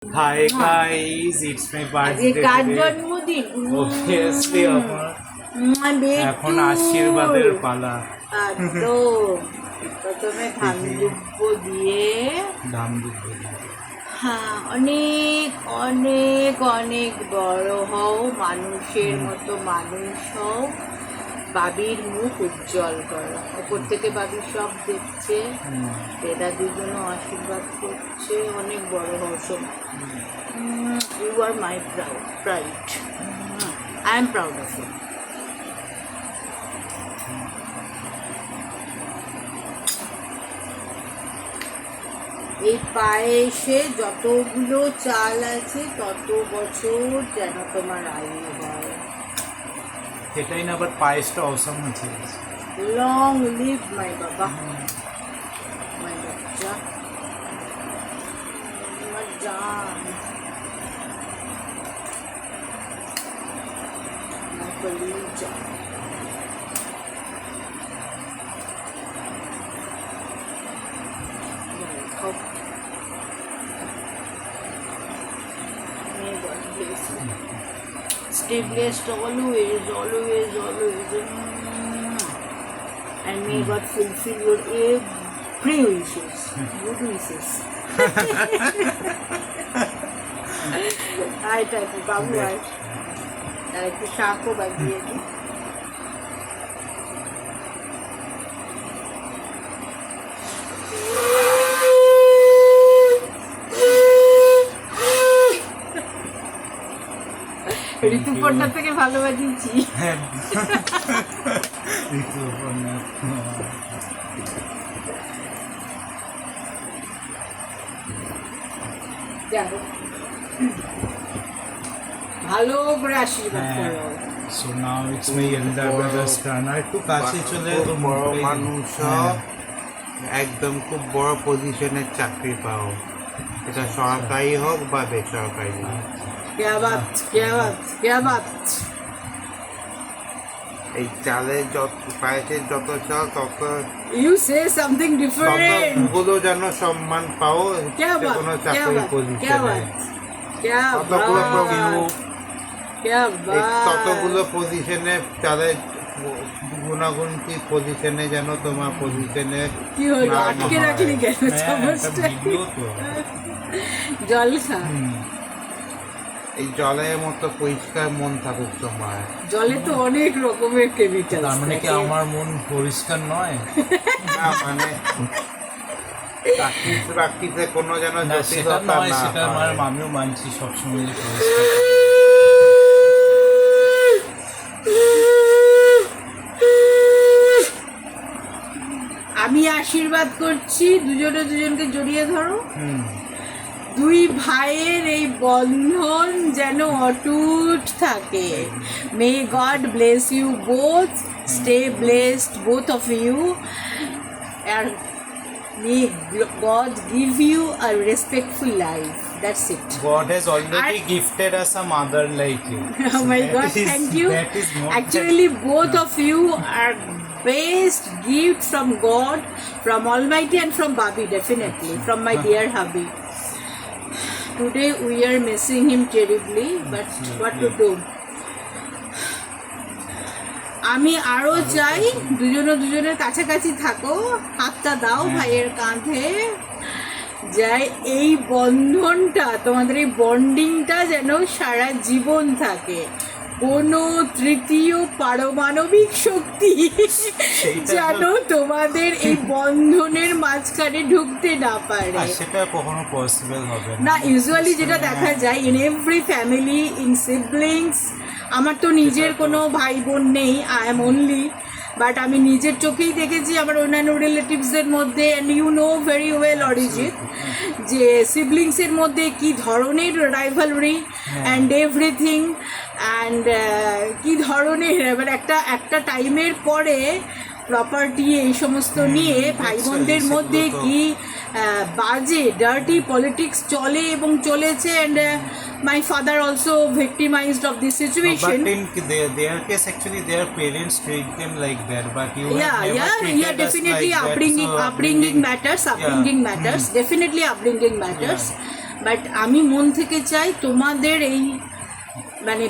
Hi guys, it's my birthday car today. জন্মদিন? Obviously এখন আশীর্বাদের পালা। তো প্রথমে ধানদুব্য দিয়ে হ্যাঁ অনেক অনেক অনেক বড় হও, মানুষের মতো মানুষ হও, বাবির মুখ উজ্জ্বল করো। ওপর থেকে বাবি সব দেখছে, এরা দুজনও আশীর্বাদ করছে, অনেক বড় হও সব। You are my pride, I am proud of you. এই পায়েসে যতগুলো চাল আছে তত বছর যেন তোমার আয়ু হয়। এটাই না আবার পায়েসটা অসম আছে। লং লিভ মাই বাবা, মাই বাচ্চা, আমার জান, আমার কলিজা। Stay blessed always, always, always. And may God fulfill your every wishes, good wishes. Hi, Taku, Babu, hi. আর একটু শাকও বাজিয়ে দিই। ঋতুপর্ণা থেকে ভালো বাজিয়েছি। ভালো করে আশীর্বাদ করো। So now it's my elder brother's turn. আর একটু কাছে চলে তো বড় মানুষ একদম খুব বড় পজিশনের চাকরি পাও, এটা সরকারি হোক বা বেসরকারি। क्या बात, क्या बात, क्या बात। এই চালের যত পায়েসের যত চাল তত You say something different. ততগুলো যেন সম্মান পাও, क्या बात, কোনো क्या চাকরি बात, क्या পজিশনে बात, क्या ততগুলো बात, क्या बात। ততগুলো পজিশনে চালের গুণাগুণটি পজিশনে যেন তোমার পজিশনে কি হলো, আটকে রাখলি কেন চামচটা? জল খা। এই জলের মতো পরিষ্কার মন থাকুক তোমার। জলে তো অনেক রকমের কেমিক্যাল। তার মানে কি আমার মন পরিষ্কার নয়? না মানে প্র্যাকটিসে কোনো যেন না সেটা জটিলতা নয়, না সেটা হয়। আমার আমিও মানছি সবসময় যে পরিষ্কার। আমি আশীর্বাদ করছি, দুজনে দুজনকে জড়িয়ে ধরো। দুই ভাইয়ের এই বন্ধন যেন অটুট থাকে। May God bless you both, stay blessed both of you, আর may God give you a respectful life. That's it. God has already gifted us a mother like you. Oh my That God, is- thank you. That is not Actually, both of you are best gift from God, from Almighty, and from Babi, definitely, from my dear hubby. Today we are missing him terribly, but what to do? আমি আরো চাই দুজনের কাছাকাছি থাকো, হাতটা দাও ভাইয়ের কাঁধে, যাই এই বন্ধনটা, তোমাদের এই বন্ডিংটা যেন সারা জীবন থাকে। কোনো তৃতীয় পারমাণবিক শক্তি যেন তোমাদের এই বন্ধনের মাঝখানে ঢুকতে না পারে। সেটা কখনো পসিবল হবে না, ইউজুয়ালি যেটা দেখা যায় in every family, in siblings, আমার তো নিজের কোনো ভাই বোন নেই, আই এম অনলি, বাট আমি নিজের চোখেই দেখেছি আমার অন্যান্য রিলেটিভসদের মধ্যে, and you know very well Arijit, যে সিবলিংসের মধ্যে কী ধরনের রাইভালরি অ্যান্ড এভরিথিং, অ্যান্ড কী ধরনের এবার একটা টাইমের পরে প্রপার্টি এই সমস্ত নিয়ে ভাই বোনদের মধ্যে কি বাজে ডার্টি পলিটিক্স চলে এবং চলেছে, and my father also victimized of this situation. No, but in their case actually their parents treat them like that, but you have never treated us definitely like upbringing that, so matters, definitely upbringing matters. But আমি মন থেকে চাই তোমাদের এই মানে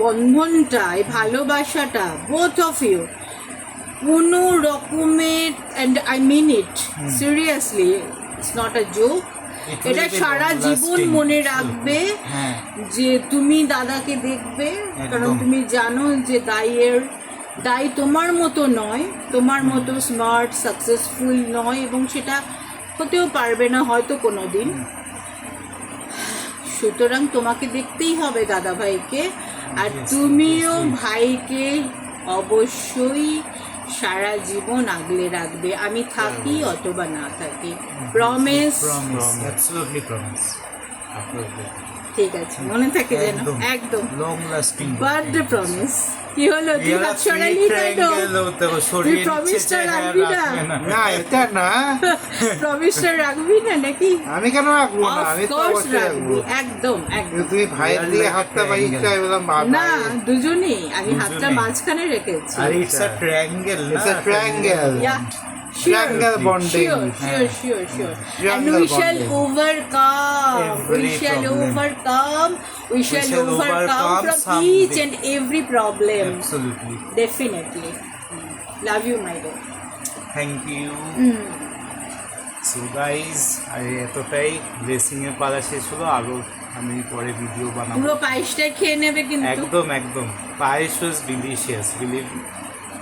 বন্ধনটা, এই ভালোবাসাটা, both of you কোনো রকমের, and I mean it seriously, it's not a joke, It will এটা be সারা long জীবন lasting. মনে রাখবে হ্যাঁ যে তুমি দাদাকে দেখবে, কারণ একদম। তুমি জানো যে দাই তোমার মতো নয়, তোমার মতো স্মার্ট সাকসেসফুল নয়, এবং সেটা হতেও পারবে না হয়তো কোনো দিন। সুতরাং তোমাকে দেখতেই হবে দাদা ভাইকে, আর Yes, তুমিও yes, yes. ভাইকে অবশ্যই সারা জীবন আগলে রাখবে, আমি থাকি অথবা না থাকি। প্রমিস? Promise, absolutely promise. ঠিক আছে, মনে থাকে যেন, একদম। একদম লং লাস্টিং বার্থডে প্রমিস। কি হলো, তুই হাত সরালি কেন? তুই প্রমিসটা রাখবি না? না এটা না, প্রমিসটা রাখবি না নাকি? আমি কেন রাখবো না, আমি তো অফকোর্স অবশ্যই রাখবো। রাখবি, একদম একদম। তুমি ভাইয়ের দিয়ে হাতটা বাড়িয়েছো, আমি বললাম না, দুজনেই, আমি হাতটা দুজনেই। মাঝখানে রেখেছি। আর ইটস আ ট্রায়াঙ্গেল না, It's a triangle. Yeah, Triangle bonding. sure. And Triangle we shall bonding. overcome. Every We shall problem. overcome. We shall overcome from someday. each and every problem. Absolutely. Definitely. Love you, my dear. Thank you. So guys, আর এতটাই blessing এর পালা শেষ হলো, আরো আমি পরে video বানাবো। পুরো পায়েসটা খেয়ে নেবে কিন্তু। একদম একদম, পায়েস ওয়াজ ডিলিশিয়াস, বিলিভ